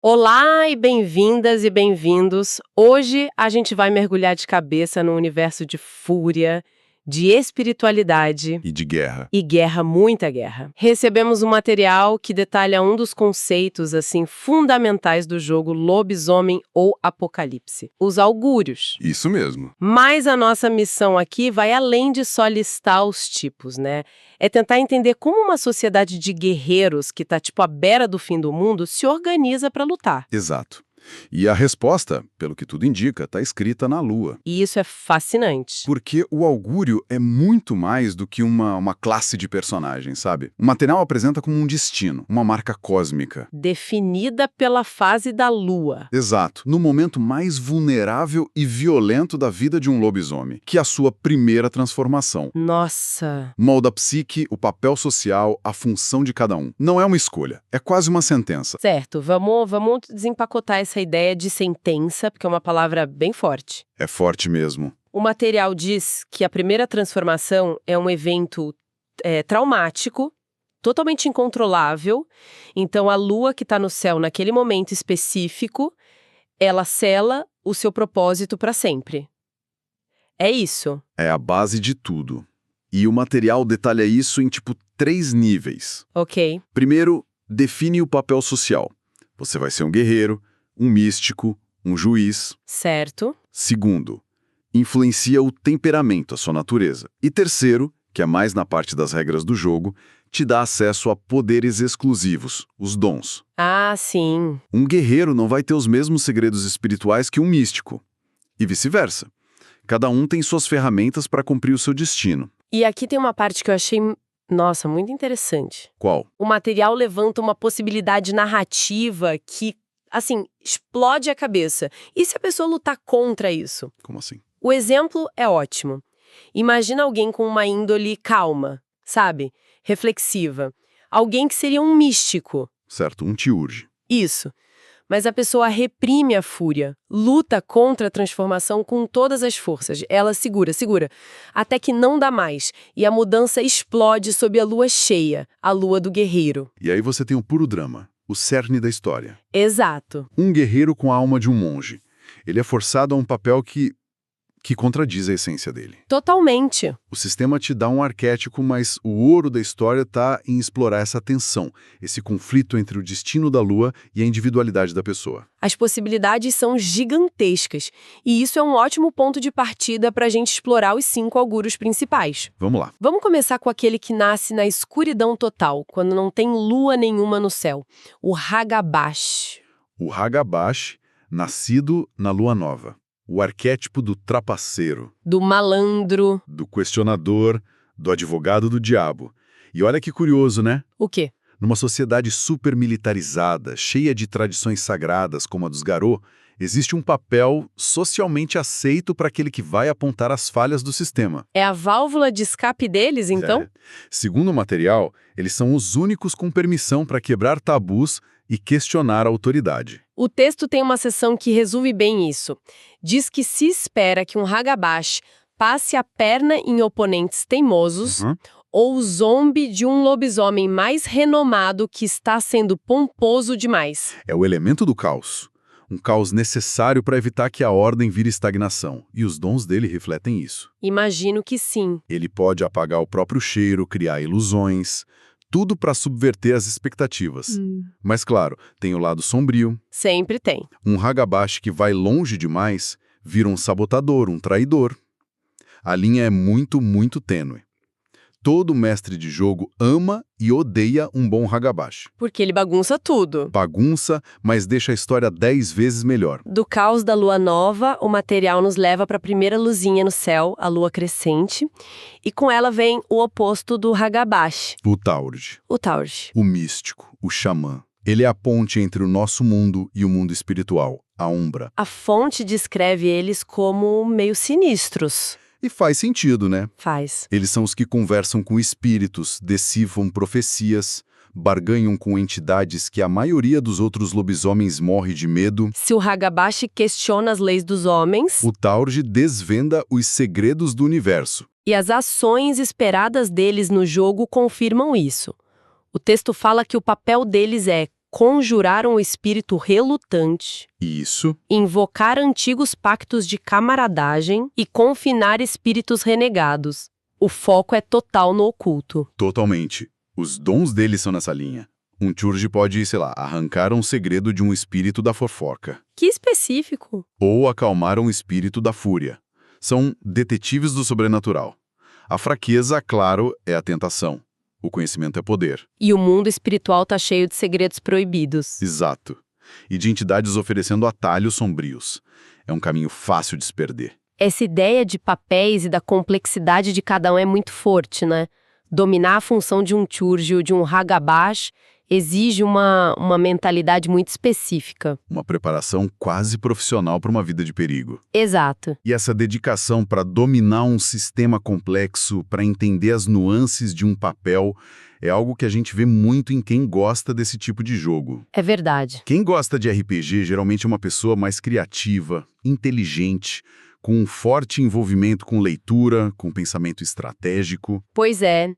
Olá e bem-vindas e bem-vindos. Hoje a gente vai mergulhar de cabeça no universo de fúria, de espiritualidade E de guerra. e guerra, muita guerra. Recebemos um material que detalha um dos conceitos assim fundamentais do jogo Lobisomem ou Apocalipse, os augúrios. Isso mesmo. Mas a nossa missão aqui vai além de só listar os tipos, né? É tentar entender como uma sociedade de guerreiros que tá tipo à beira do fim do mundo se organiza para lutar. Exato. E a resposta, pelo que tudo indica, está escrita na Lua. E isso é fascinante. Porque o augúrio é muito mais do que uma classe de personagens, sabe? O material apresenta como um destino, uma marca cósmica. Definida pela fase da Lua. Exato. No momento mais vulnerável e violento da vida de um lobisomem, que é a sua primeira transformação. Nossa! Molda a psique, o papel social, a função de cada um. Não é uma escolha, é quase uma sentença. Certo, vamos desempacotar essa ideia de sentença, porque é uma palavra bem forte. É forte mesmo. O material diz que a primeira transformação é um evento traumático, totalmente incontrolável. Então, a lua que está no céu naquele momento específico, ela sela o seu propósito para sempre. É isso. É a base de tudo. E o material detalha isso em, 3 níveis. Ok. Primeiro, define o papel social. Você vai ser um guerreiro, um místico, um juiz. Certo. Segundo, influencia o temperamento, a sua natureza. E terceiro, que é mais na parte das regras do jogo, te dá acesso a poderes exclusivos, os dons. Ah, sim. Um guerreiro não vai ter os mesmos segredos espirituais que um místico. E vice-versa. Cada um tem suas ferramentas para cumprir o seu destino. E aqui tem uma parte que eu achei, nossa, muito interessante. Qual? O material levanta uma possibilidade narrativa que, assim, explode a cabeça. E se a pessoa lutar contra isso? Como assim? O exemplo é ótimo. Imagina alguém com uma índole calma, sabe? Reflexiva. Alguém que seria um místico. Certo, um tiurge. Isso. Mas a pessoa reprime a fúria, luta contra a transformação com todas as forças. Ela segura, até que não dá mais. E a mudança explode sob a lua cheia, a lua do guerreiro. E aí você tem o puro drama, o cerne da história. Exato. Um guerreiro com a alma de um monge. Ele é forçado a um papel que contradiz a essência dele. Totalmente. O sistema te dá um arquétipo, mas o ouro da história está em explorar essa tensão, esse conflito entre o destino da lua e a individualidade da pessoa. As possibilidades são gigantescas. E isso é um ótimo ponto de partida para a gente explorar os 5 augúrios principais. Vamos lá. Vamos começar com aquele que nasce na escuridão total, quando não tem lua nenhuma no céu. O Hagabash. O Hagabash, nascido na lua nova. O arquétipo do trapaceiro, Do malandro. do questionador, do advogado do diabo. E olha que curioso, né? O quê? Numa sociedade super militarizada, cheia de tradições sagradas como a dos Garou, existe um papel socialmente aceito para aquele que vai apontar as falhas do sistema. É a válvula de escape deles, então? É. Segundo o material, eles são os únicos com permissão para quebrar tabus e questionar a autoridade. O texto tem uma seção que resume bem isso. Diz que se espera que um Hagabash passe a perna em oponentes teimosos ou zombe de um lobisomem mais renomado que está sendo pomposo demais. É o elemento do caos. Um caos necessário para evitar que a ordem vire estagnação. E os dons dele refletem isso. Imagino que sim. Ele pode apagar o próprio cheiro, criar ilusões, tudo para subverter as expectativas. Mas claro, tem o lado sombrio. Sempre tem. Um Hagabash que vai longe demais vira um sabotador, um traidor. A linha é muito, muito tênue. Todo mestre de jogo ama e odeia um bom Hagabash. Porque ele bagunça tudo. Bagunça, mas deixa a história 10 vezes melhor. Do caos da lua nova, o material nos leva para a primeira luzinha no céu, a lua crescente, e com ela vem o oposto do Hagabash, O Taurge, o Taurge. o místico, o xamã. Ele é a ponte entre o nosso mundo e o mundo espiritual, a Umbra. A fonte descreve eles como meio sinistros. E faz sentido, né? Faz. Eles são os que conversam com espíritos, decifram profecias, barganham com entidades que a maioria dos outros lobisomens morre de medo. Se o Hagabash questiona as leis dos homens O Taurge desvenda os segredos do universo. e as ações esperadas deles no jogo confirmam isso. O texto fala que o papel deles é conjurar um espírito relutante, Isso, invocar antigos pactos de camaradagem e confinar espíritos renegados. O foco é total no oculto. totalmente. Os dons deles são nessa linha. Um Churge pode, sei lá, arrancar um segredo de um espírito da fofoca. Que específico! Ou acalmar um espírito da fúria. São detetives do sobrenatural. A fraqueza, claro, é a tentação. O conhecimento é poder. E o mundo espiritual tá cheio de segredos proibidos. Exato. E de entidades oferecendo atalhos sombrios. É um caminho fácil de se perder. Essa ideia de papéis e da complexidade de cada um é muito forte, né? Dominar a função de um Churge ou de um Hagabash exige uma mentalidade muito específica. Uma preparação quase profissional para uma vida de perigo. Exato. E essa dedicação para dominar um sistema complexo, para entender as nuances de um papel, é algo que a gente vê muito em quem gosta desse tipo de jogo. É verdade. Quem gosta de RPG geralmente é uma pessoa mais criativa, inteligente, com um forte envolvimento com leitura, com pensamento estratégico. Pois é.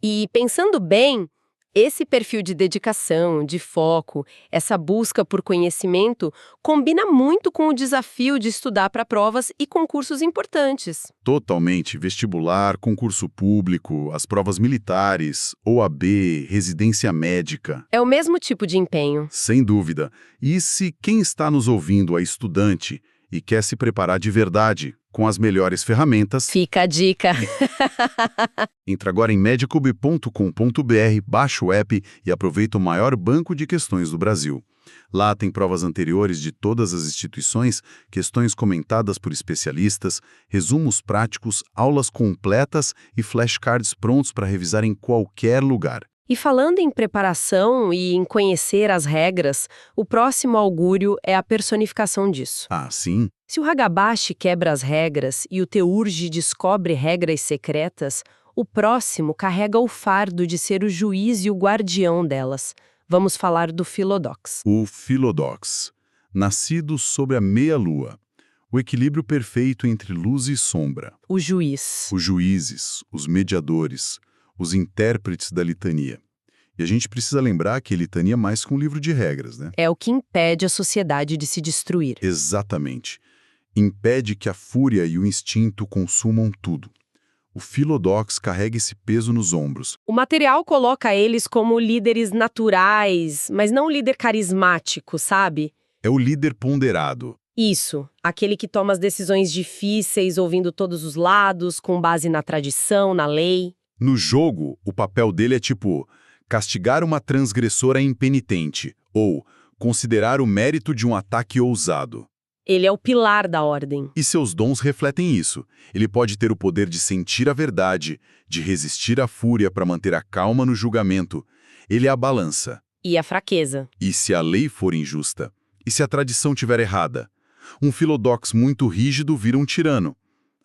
E pensando bem, esse perfil de dedicação, de foco, essa busca por conhecimento, combina muito com o desafio de estudar para provas e concursos importantes. Totalmente vestibular, concurso público, as provas militares, OAB, residência médica. É o mesmo tipo de empenho. Sem dúvida. E se quem está nos ouvindo é estudante e quer se preparar de verdade, com as melhores ferramentas, Fica a dica. entra agora em medicube.com.br, baixa o app e aproveita o maior banco de questões do Brasil. Lá tem provas anteriores de todas as instituições, questões comentadas por especialistas, resumos práticos, aulas completas e flashcards prontos para revisar em qualquer lugar. E falando em preparação e em conhecer as regras, o próximo augúrio é a personificação disso. Ah, sim? Se o Hagabash quebra as regras e o Teurge descobre regras secretas, o próximo carrega o fardo de ser o juiz e o guardião delas. Vamos falar do Philodox. O Philodox, nascido sob a meia-lua, o equilíbrio perfeito entre luz e sombra. O juiz. Os juízes, os mediadores, os intérpretes da litania. E a gente precisa lembrar que a litania é mais que um livro de regras, né? É o que impede a sociedade de se destruir. Exatamente. Impede que a fúria e o instinto consumam tudo. O Philodox carrega esse peso nos ombros. O material coloca eles como líderes naturais, mas não um líder carismático, sabe? É o líder ponderado. Isso, aquele que toma as decisões difíceis, ouvindo todos os lados, com base na tradição, na lei. No jogo, o papel dele é tipo castigar uma transgressora impenitente ou considerar o mérito de um ataque ousado. Ele é o pilar da ordem. E seus dons refletem isso. Ele pode ter o poder de sentir a verdade, de resistir à fúria para manter a calma no julgamento. Ele é a balança. E a fraqueza. E se a lei for injusta? E se a tradição estiver errada? Um Philodox muito rígido vira um tirano.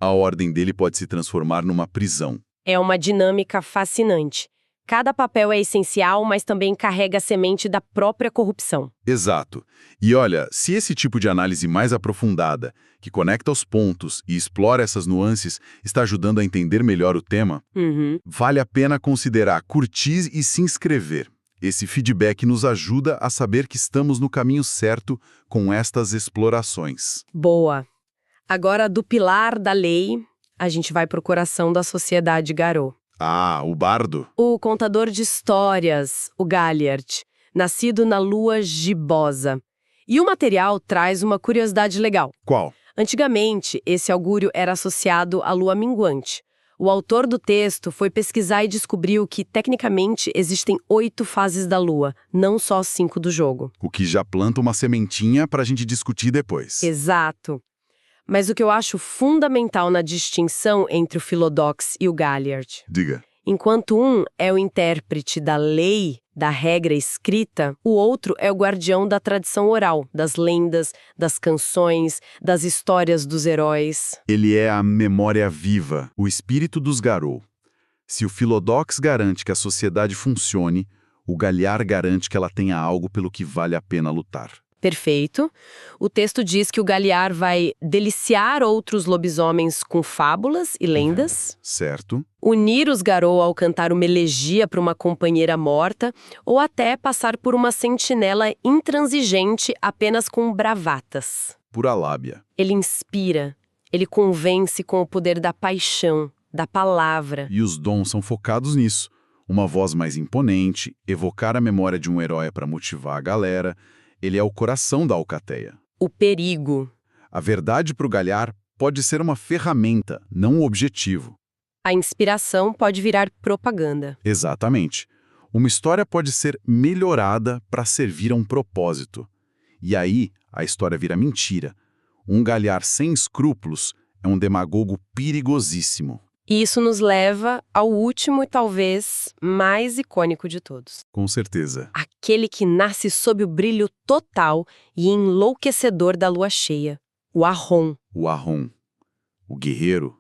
A ordem dele pode se transformar numa prisão. É uma dinâmica fascinante. Cada papel é essencial, mas também carrega a semente da própria corrupção. Exato. E olha, se esse tipo de análise mais aprofundada, que conecta os pontos e explora essas nuances, está ajudando a entender melhor o tema, vale a pena considerar curtir e se inscrever. Esse feedback nos ajuda a saber que estamos no caminho certo com estas explorações. Boa. Agora, do pilar da lei, a gente vai para o coração da sociedade Garou. Ah, o bardo. O contador de histórias, o Galliard, nascido na lua gibosa. E o material traz uma curiosidade legal. Qual? Antigamente, esse augúrio era associado à lua minguante. O autor do texto foi pesquisar e descobriu que, tecnicamente, existem 8 fases da lua, não só 5 do jogo. O que já planta uma sementinha para a gente discutir depois. Exato. Mas o que eu acho fundamental na distinção entre o Philodox e o Galliard, Diga. enquanto um é o intérprete da lei, da regra escrita, o outro é o guardião da tradição oral, das lendas, das canções, das histórias dos heróis. Ele é a memória viva, o espírito dos Garou. Se o Philodox garante que a sociedade funcione, o Galliard garante que ela tenha algo pelo que vale a pena lutar. Perfeito. O texto diz que o Galiar vai deliciar outros lobisomens com fábulas e lendas, Certo. unir os Garou ao cantar uma elegia para uma companheira morta, ou até passar por uma sentinela intransigente apenas com bravatas. Pura lábia. Ele inspira, ele convence com o poder da paixão, da palavra. E os dons são focados nisso. Uma voz mais imponente, evocar a memória de um herói para motivar a galera. Ele é o coração da alcateia. O perigo. A verdade para o Galhar pode ser uma ferramenta, não um objetivo. A inspiração pode virar propaganda. Exatamente. Uma história pode ser melhorada para servir a um propósito. E aí, a história vira mentira. Um Galhar sem escrúpulos é um demagogo perigosíssimo. E isso nos leva ao último e talvez mais icônico de todos. Com certeza. Aquele que nasce sob o brilho total e enlouquecedor da lua cheia. O Ahron. O Ahron. O guerreiro.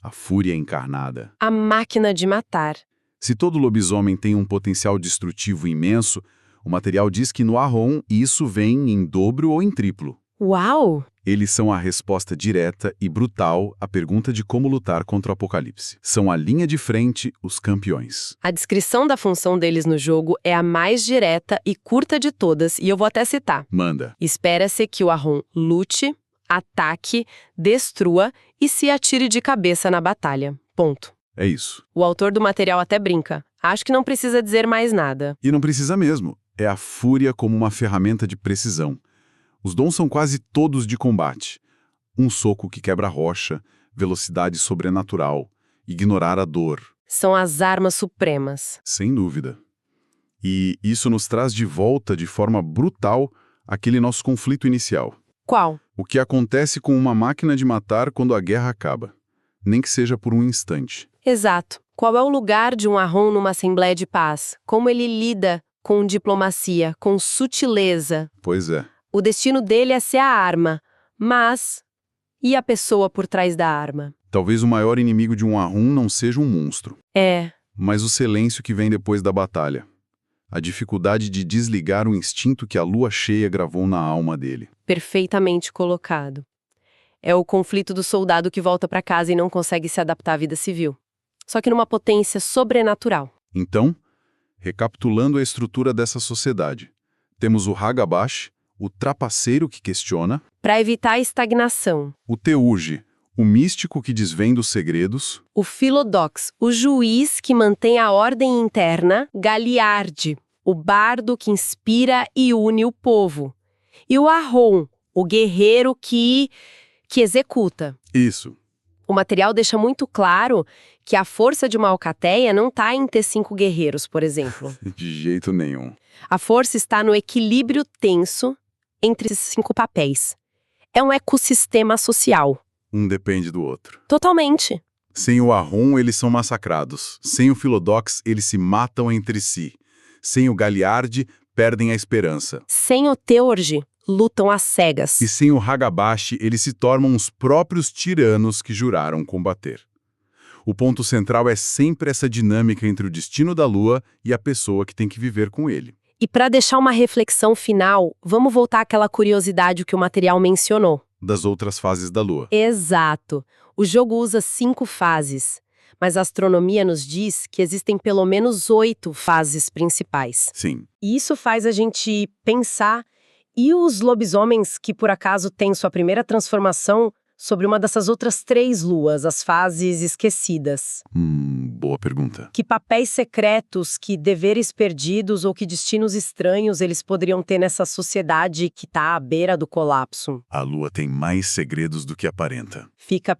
A fúria encarnada. A máquina de matar. Se todo lobisomem tem um potencial destrutivo imenso, o material diz que no Ahron isso vem em dobro ou em triplo. Uau! Eles são a resposta direta e brutal à pergunta de como lutar contra o apocalipse. São a linha de frente, os campeões. A descrição da função deles no jogo é a mais direta e curta de todas, e eu vou até citar. Manda. Espera-se que o Ahron lute, ataque, destrua e se atire de cabeça na batalha. Ponto. É isso. O autor do material até brinca. Acho que não precisa dizer mais nada. E não precisa mesmo. É a fúria como uma ferramenta de precisão. Os dons são quase todos de combate. Um soco que quebra a rocha, velocidade sobrenatural, ignorar a dor. São as armas supremas. Sem dúvida. E isso nos traz de volta de forma brutal aquele nosso conflito inicial. Qual? O que acontece com uma máquina de matar quando a guerra acaba? Nem que seja por um instante. Exato. Qual é o lugar de um Ahron numa assembleia de paz? Como ele lida com diplomacia, com sutileza? Pois é. O destino dele é ser a arma, mas... E a pessoa por trás da arma? Talvez o maior inimigo de um Ahron não seja um monstro, É. mas o silêncio que vem depois da batalha. A dificuldade de desligar o instinto que a lua cheia gravou na alma dele. Perfeitamente colocado. É o conflito do soldado que volta para casa e não consegue se adaptar à vida civil. Só que numa potência sobrenatural. Então, recapitulando a estrutura dessa sociedade, temos o Hagabash, o trapaceiro que questiona, Para evitar a estagnação. o Teuge, o místico que desvenda os segredos, O Philodox, o juiz que mantém a ordem interna. Galiardi, o bardo que inspira e une o povo. E o Ahron, o guerreiro que executa. isso, O material deixa muito claro que a força de uma alcateia não está em ter 5 guerreiros, por exemplo. de jeito nenhum. A força está no equilíbrio tenso entre esses 5 papéis. É um ecossistema social. Um depende do outro. Totalmente. Sem o Ahron, eles são massacrados. Sem o Philodox, eles se matam entre si. Sem o Galiardi, perdem a esperança. Sem o Teurge, lutam às cegas. E sem o Hagabash, eles se tornam os próprios tiranos que juraram combater. O ponto central é sempre essa dinâmica entre o destino da lua e a pessoa que tem que viver com ele. E para deixar uma reflexão final, vamos voltar àquela curiosidade que o material mencionou. Das outras fases da lua. Exato. O jogo usa 5 fases, mas a astronomia nos diz que existem pelo menos 8 fases principais. Sim. E isso faz a gente pensar, e os lobisomens que por acaso têm sua primeira transformação sobre uma dessas outras 3 luas, as fases esquecidas? Boa pergunta. Que papéis secretos, que deveres perdidos ou que destinos estranhos eles poderiam ter nessa sociedade que está à beira do colapso? A lua tem mais segredos do que aparenta. Fica a